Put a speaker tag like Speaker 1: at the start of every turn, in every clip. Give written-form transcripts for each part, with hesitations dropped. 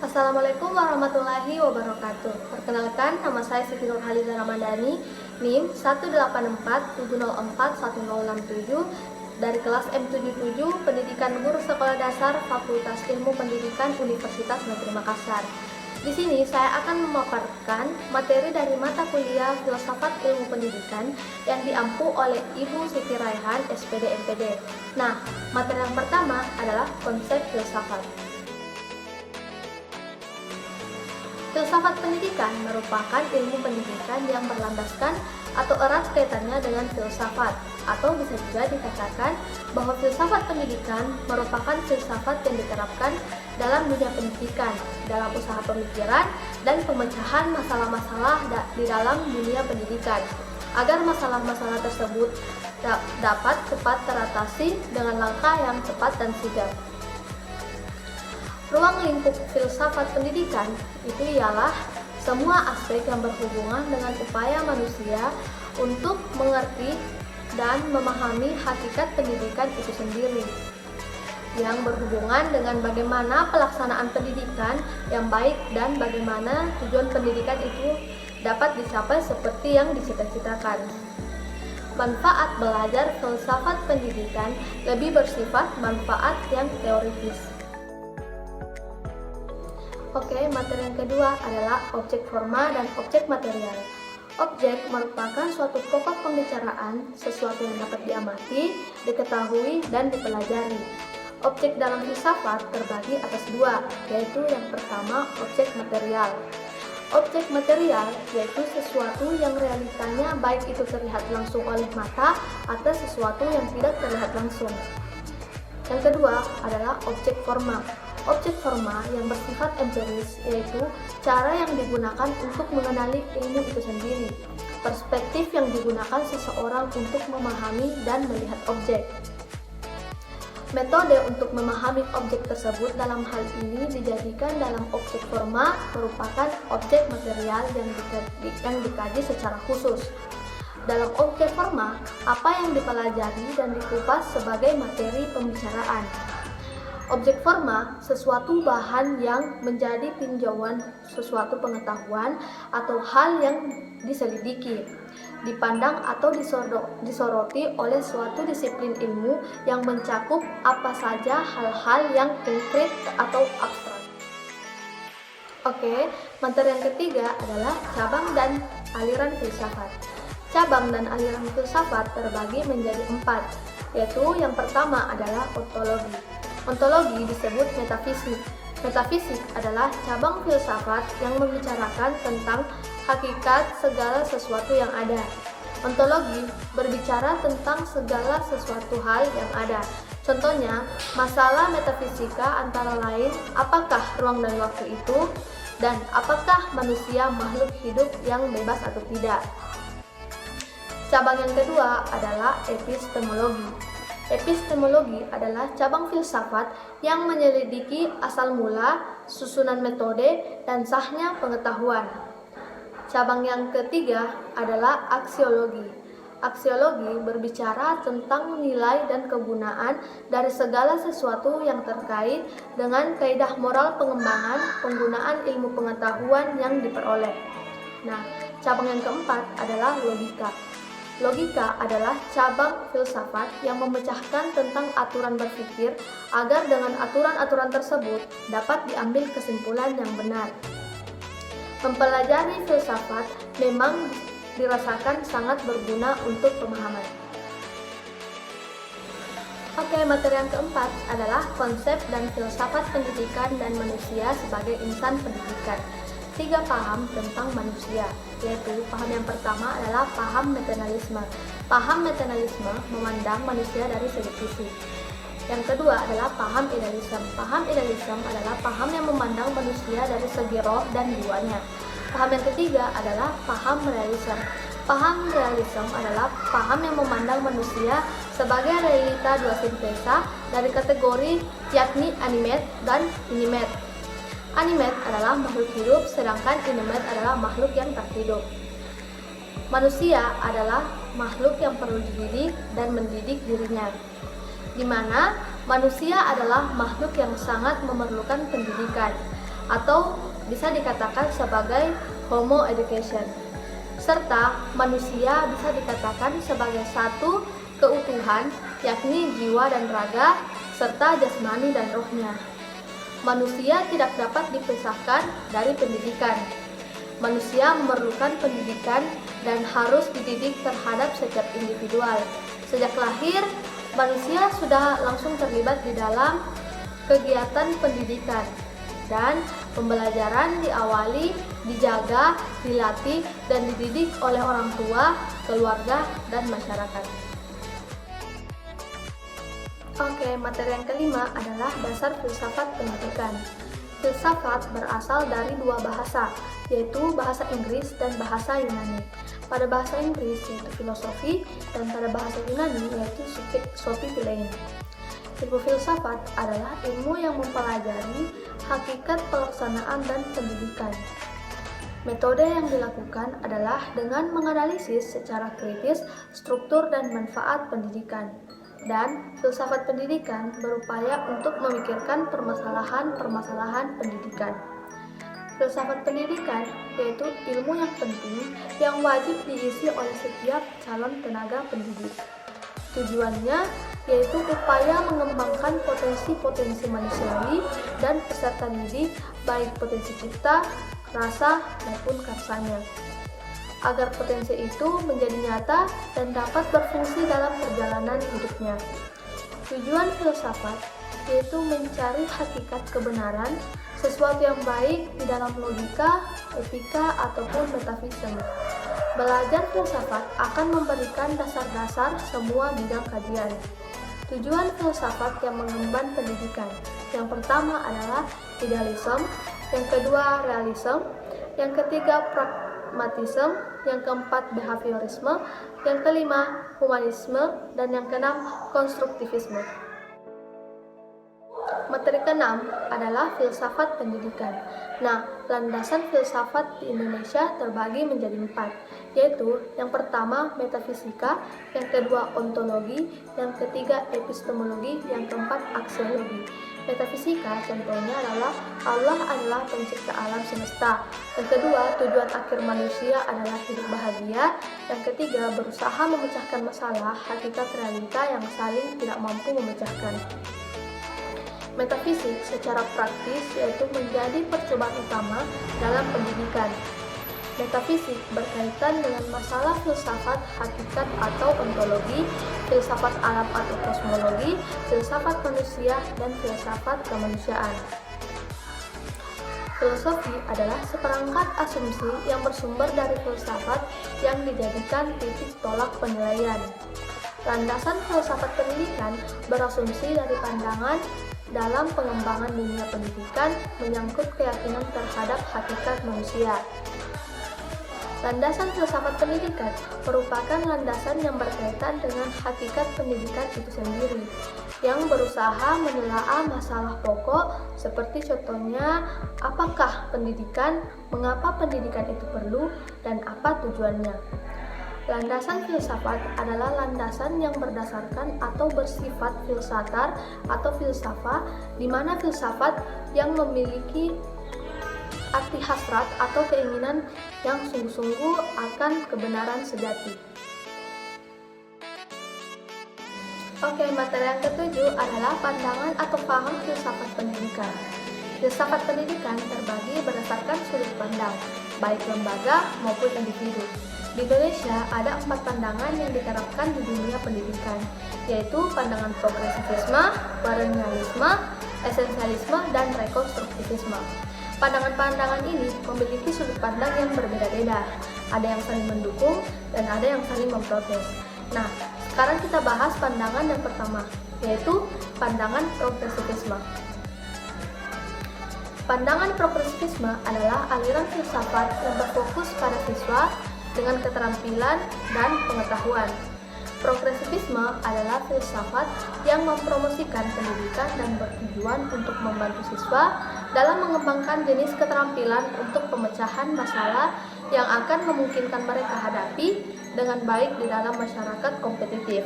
Speaker 1: Assalamualaikum warahmatullahi wabarakatuh. Perkenalkan, nama saya Siti Nurhaliza Ramadhani, NIM 184704167 dari kelas M77 Pendidikan Guru Sekolah Dasar Fakultas Ilmu Pendidikan Universitas Negeri Makassar. Di sini saya akan memaparkan materi dari mata kuliah Filsafat Ilmu Pendidikan yang diampu oleh Ibu Siti Raihan, SPD MPD. Nah, materi yang pertama adalah konsep filsafat. Filsafat pendidikan merupakan ilmu pendidikan yang berlandaskan atau erat kaitannya dengan filsafat, atau bisa juga dikatakan bahwa filsafat pendidikan merupakan filsafat yang diterapkan dalam dunia pendidikan, dalam usaha pemikiran dan pemecahan masalah-masalah di dalam dunia pendidikan, agar masalah-masalah tersebut dapat cepat teratasi dengan langkah yang cepat dan sigap. Ruang lingkup filsafat pendidikan itu ialah semua aspek yang berhubungan dengan upaya manusia untuk mengerti dan memahami hakikat pendidikan itu sendiri, yang berhubungan dengan bagaimana pelaksanaan pendidikan yang baik dan bagaimana tujuan pendidikan itu dapat dicapai seperti yang dicita-citakan. Manfaat belajar filsafat pendidikan lebih bersifat manfaat yang teoritis. Oke, materi yang kedua adalah objek forma dan objek material. Objek merupakan suatu pokok pembicaraan, sesuatu yang dapat diamati, diketahui, dan dipelajari. Objek dalam filsafat terbagi atas dua, yaitu yang pertama objek material. Objek material yaitu sesuatu yang realitanya baik itu terlihat langsung oleh mata atau sesuatu yang tidak terlihat langsung. Yang kedua adalah objek forma. Objek forma yang bersifat empiris yaitu cara yang digunakan untuk mengenali ilmu itu sendiri, perspektif yang digunakan seseorang untuk memahami dan melihat objek. Metode untuk memahami objek tersebut dalam hal ini dijadikan dalam objek forma merupakan objek material yang dikaji secara khusus. Dalam objek forma, apa yang dipelajari dan dikupas sebagai materi pembicaraan. Objek forma, sesuatu bahan yang menjadi tinjauan sesuatu pengetahuan atau hal yang diselidiki, dipandang atau disoroti oleh suatu disiplin ilmu yang mencakup apa saja hal-hal yang konkret atau abstrak. Oke, materi yang ketiga adalah cabang dan aliran filsafat. Cabang dan aliran filsafat terbagi menjadi 4, yaitu yang pertama adalah ontologi. Ontologi disebut metafisik. Metafisik adalah cabang filsafat yang membicarakan tentang hakikat segala sesuatu yang ada. Ontologi berbicara tentang segala sesuatu hal yang ada. Contohnya, masalah metafisika antara lain apakah ruang dan waktu itu, dan apakah manusia makhluk hidup yang bebas atau tidak. Cabang yang kedua adalah epistemologi. Epistemologi adalah cabang filsafat yang menyelidiki asal mula, susunan metode, dan sahnya pengetahuan. Cabang yang ketiga adalah aksiologi. Aksiologi berbicara tentang nilai dan kegunaan dari segala sesuatu yang terkait dengan kaidah moral pengembangan penggunaan ilmu pengetahuan yang diperoleh. Nah, cabang yang keempat adalah logika. Logika adalah cabang filsafat yang memecahkan tentang aturan berpikir agar dengan aturan-aturan tersebut dapat diambil kesimpulan yang benar. Mempelajari filsafat memang dirasakan sangat berguna untuk pemahaman. Oke, materi yang keempat adalah konsep dan filsafat pendidikan dan manusia sebagai insan pendidikan. 3 paham tentang manusia, yaitu paham yang pertama adalah paham materialisme. Paham materialisme memandang manusia dari segi fisik. Yang kedua adalah paham idealisme. Paham idealisme adalah paham yang memandang manusia dari segi roh dan jiwanya. Paham yang ketiga adalah paham realisme. Paham realisme adalah paham yang memandang manusia sebagai realita dua sintesa dari kategori yakni animate dan inanimate. Animate adalah makhluk hidup, sedangkan inanimate adalah makhluk yang tak hidup. Manusia adalah makhluk yang perlu dididik dan mendidik dirinya, di mana manusia adalah makhluk yang sangat memerlukan pendidikan. atau bisa dikatakan sebagai homo education. Serta manusia bisa dikatakan sebagai satu keutuhan, yakni jiwa dan raga, serta jasmani dan rohnya. Manusia tidak dapat dipisahkan dari pendidikan. Manusia memerlukan pendidikan dan harus dididik terhadap setiap individual. Sejak lahir, manusia sudah langsung terlibat di dalam kegiatan pendidikan, dan pembelajaran diawali, dijaga, dilatih, dan dididik oleh orang tua, keluarga, dan masyarakat. Oke, materi yang kelima adalah dasar filsafat pendidikan. Filsafat berasal dari dua bahasa, yaitu bahasa Inggris dan bahasa Yunani. Pada bahasa Inggris yaitu filosofi, dan pada bahasa Yunani yaitu sophiphelein. Ilmu filsafat adalah ilmu yang mempelajari hakikat pelaksanaan dan pendidikan. Metode yang dilakukan adalah dengan menganalisis secara kritis struktur dan manfaat pendidikan. Dan filsafat pendidikan berupaya untuk memikirkan permasalahan-permasalahan pendidikan. Filsafat pendidikan yaitu ilmu yang penting yang wajib diisi oleh setiap calon tenaga pendidik. Tujuannya yaitu upaya mengembangkan potensi-potensi manusiawi dan peserta didik, baik potensi cipta, rasa, maupun karsanya, agar potensi itu menjadi nyata dan dapat berfungsi dalam perjalanan hidupnya. Tujuan filsafat yaitu mencari hakikat kebenaran, sesuatu yang baik di dalam logika, etika, ataupun metafisik. Belajar filsafat akan memberikan dasar-dasar semua bidang kajian. Tujuan filsafat yang mengemban pendidikan. Yang pertama adalah idealisme, yang kedua realisme, yang ketiga pragmatisme, yang keempat behaviorisme, yang kelima humanisme, dan yang keenam konstruktivisme. Materi keenam adalah filsafat pendidikan. Nah, landasan filsafat di Indonesia terbagi menjadi 4, yaitu yang pertama metafisika, yang kedua ontologi, yang ketiga epistemologi, yang keempat aksiologi. Metafisika contohnya adalah Allah adalah pencipta alam semesta. Yang kedua, tujuan akhir manusia adalah hidup bahagia. Yang ketiga, berusaha memecahkan masalah hakikat realita yang saling tidak mampu memecahkan. Metafisik secara praktis yaitu menjadi percobaan utama dalam pendidikan. Metafisik berkaitan dengan masalah filsafat hakikat atau ontologi, filsafat alam atau kosmologi, filsafat manusia, dan filsafat kemanusiaan. Filosofi adalah seperangkat asumsi yang bersumber dari filsafat yang dijadikan titik tolak penilaian. Landasan filsafat pendidikan berasumsi dari pandangan dalam pengembangan dunia pendidikan menyangkut keyakinan terhadap hakikat manusia. Landasan filsafat pendidikan merupakan landasan yang berkaitan dengan hakikat pendidikan itu sendiri, yang berusaha menelaah masalah pokok seperti contohnya apakah pendidikan, mengapa pendidikan itu perlu, dan apa tujuannya. Landasan filsafat adalah landasan yang berdasarkan atau bersifat filsatar atau filsafah, di mana filsafat yang memiliki arti hasrat atau keinginan yang sungguh-sungguh akan kebenaran sejati. Oke, materi yang ketujuh adalah pandangan atau paham filsafat pendidikan. Filsafat pendidikan terbagi berdasarkan sudut pandang, baik lembaga maupun individu. Di Indonesia ada 4 pandangan yang diterapkan di dunia pendidikan, yaitu pandangan progresivisme, perennialisme, esensialisme, dan rekonstruktivisme. Pandangan-pandangan ini memiliki sudut pandang yang berbeda-beda, ada yang saling mendukung dan ada yang saling memprotes. Nah, sekarang kita bahas pandangan yang pertama, yaitu pandangan progresivisme. Pandangan progresivisme adalah aliran filsafat yang berfokus pada siswa dengan keterampilan dan pengetahuan. Progresivisme adalah filsafat yang mempromosikan pendidikan dan bertujuan untuk membantu siswa dalam mengembangkan jenis keterampilan untuk pemecahan masalah yang akan memungkinkan mereka hadapi dengan baik di dalam masyarakat kompetitif.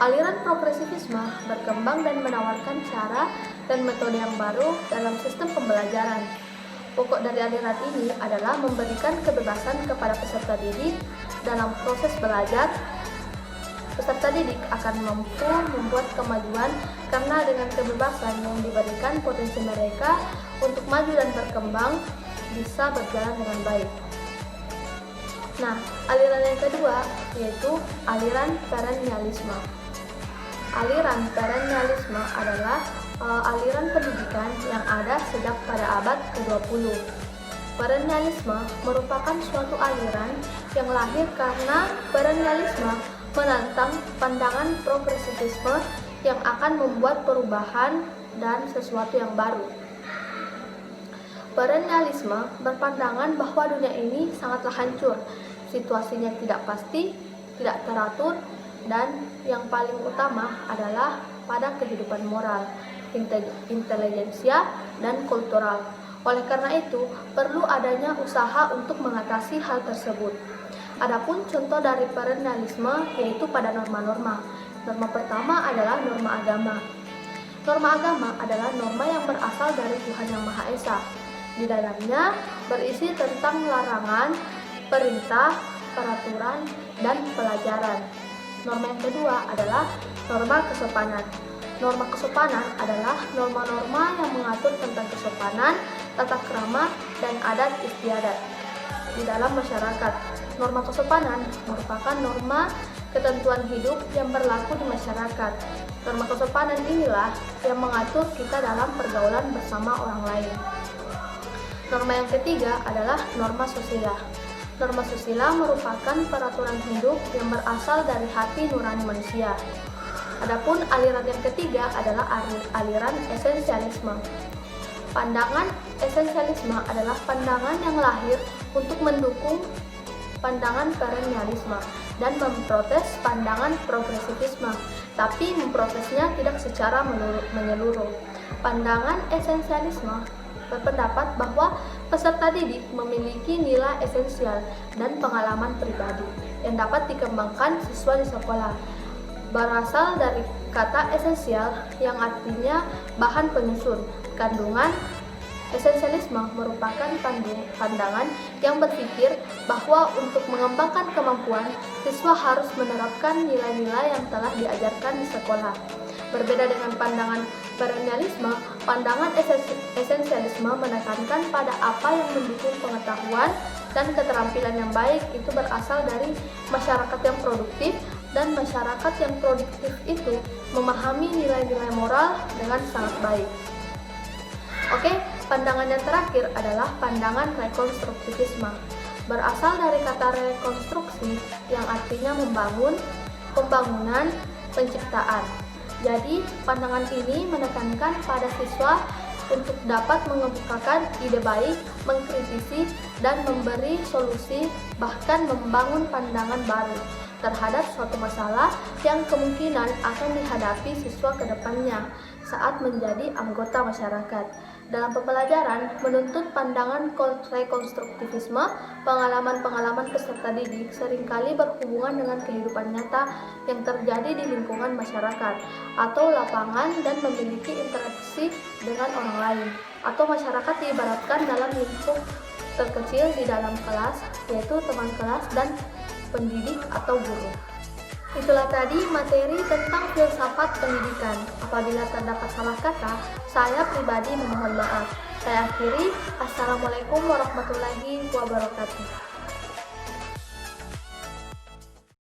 Speaker 1: Aliran progresivisme berkembang dan menawarkan cara dan metode yang baru dalam sistem pembelajaran. Pokok dari aliran ini adalah memberikan kebebasan kepada peserta didik dalam proses belajar. Peserta didik akan mampu membuat kemajuan karena dengan kebebasan yang diberikan, potensi mereka untuk maju dan berkembang bisa berjalan dengan baik. Nah, aliran yang kedua yaitu aliran perennialisme. Aliran perennialisme adalah aliran pendidikan yang ada sejak pada abad ke-20. Perennialisme merupakan suatu aliran yang lahir karena perennialisme menantang pandangan progresivisme yang akan membuat perubahan dan sesuatu yang baru. Perennialisme berpandangan bahwa dunia ini sangatlah hancur, situasinya tidak pasti, tidak teratur, dan yang paling utama adalah pada kehidupan moral, intelijensia, dan kultural. Oleh karena itu, perlu adanya usaha untuk mengatasi hal tersebut. Adapun contoh dari perennialisme yaitu pada norma-norma. Norma pertama adalah norma agama. Norma agama adalah norma yang berasal dari Tuhan Yang Maha Esa. Di dalamnya berisi tentang larangan, perintah, peraturan, dan pelajaran. Norma yang kedua adalah norma kesopanan. Norma kesopanan adalah norma-norma yang mengatur tentang kesopanan, tata krama, dan adat istiadat di dalam masyarakat. Norma kesopanan merupakan norma ketentuan hidup yang berlaku di masyarakat. Norma kesopanan inilah yang mengatur kita dalam pergaulan bersama orang lain. Norma yang ketiga adalah norma susila. Norma susila merupakan peraturan hidup yang berasal dari hati nurani manusia. Adapun aliran yang ketiga adalah aliran esensialisme. Pandangan esensialisme adalah pandangan yang lahir untuk mendukung pandangan perennialisme dan memprotes pandangan progresivisme, tapi memprotesnya tidak secara menyeluruh. Pandangan esensialisme berpendapat bahwa peserta didik memiliki nilai esensial dan pengalaman pribadi yang dapat dikembangkan siswa di sekolah. Berasal dari kata esensial yang artinya bahan penyusun. Kandungan esensialisme merupakan pandangan yang berpikir bahwa untuk mengembangkan kemampuan, siswa harus menerapkan nilai-nilai yang telah diajarkan di sekolah. Berbeda dengan pandangan perennialisme, pandangan esensialisme menekankan pada apa yang mendukung pengetahuan dan keterampilan yang baik itu berasal dari masyarakat yang produktif, dan masyarakat yang produktif itu memahami nilai-nilai moral dengan sangat baik. Oke, pandangan yang terakhir adalah pandangan rekonstruktivisme. Berasal dari kata rekonstruksi yang artinya membangun, pembangunan, penciptaan. Jadi, pandangan ini menekankan pada siswa untuk dapat mengemukakan ide baik, mengkritisi, dan memberi solusi, bahkan membangun pandangan baru terhadap suatu masalah yang kemungkinan akan dihadapi siswa ke depannya saat menjadi anggota masyarakat. Dalam pembelajaran, menuntut pandangan rekonstruktivisme, pengalaman-pengalaman peserta didik seringkali berhubungan dengan kehidupan nyata yang terjadi di lingkungan masyarakat atau lapangan dan memiliki interaksi dengan orang lain, atau masyarakat diibaratkan dalam lingkup terkecil di dalam kelas, yaitu teman kelas dan pendidik atau guru. Itulah tadi materi tentang filsafat pendidikan. Apabila terdapat salah kata, saya pribadi memohon maaf. Saya akhiri. Assalamualaikum warahmatullahi wabarakatuh.